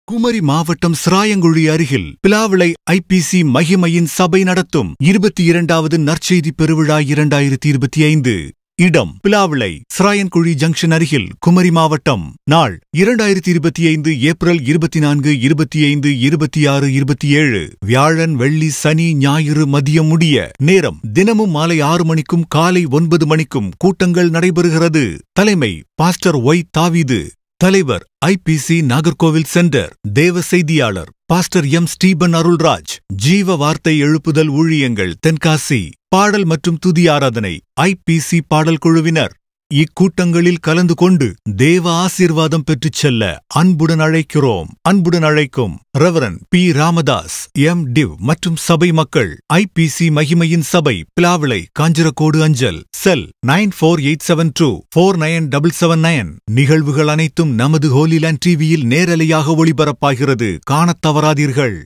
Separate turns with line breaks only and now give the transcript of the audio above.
குமரி மாவட்டம் சிராயங்குழி அருகில் பிலாவிளை ஐபிசி மகிமையின் சபை நடத்தும் 22வது நற்செய்தி பெருவிழா 2025. இடம் பிலாவிளை சிராயன்குழி ஜங்ஷன் அருகில் குமரி மாவட்டம். நாள் 2025 ஏப்ரல் 24, 25, 26, 27. வியாழன், வெள்ளி, சனி, ஞாயிறு மதியம் முடிய. நேரம் தினமும் மாலை 6 மணிக்கும் காலை 9 மணிக்கும் கூட்டங்கள் நடைபெறுகிறது. தலைமை பாஸ்டர் ஒய் தாவீது. தலைவர் ஐபிசி நாகர்கோவில் சென்டர். தேவ செய்தியாளர் பாஸ்டர் எம் ஸ்டீபன் அருள்ராஜ். ஜீவ வார்த்தை எழுப்புதல் ஊழியங்கள் தென்காசி. பாடல் மற்றும் துதி ஆராதனை ஐபிசி பாடல் குழுவினர். இக்கூட்டங்களில் கலந்து கொண்டு தேவ ஆசீர்வாதம் பெற்றுச் செல்ல அன்புடன் அழைக்கும் reverend P Ramadas, M Div மற்றும் சபை மக்கள். ஐபிசி மகிமையின் சபை, பிலாவிளை, காஞ்சிரக்கோடு அஞ்சல். செல் 9487249779. நிகழ்வுகள் அனைத்தும் நமது ஹோலிலேண்ட் டிவியில் நேரலையாக ஒளிபரப்பாகிறது. காணத் தவறாதீர்கள்.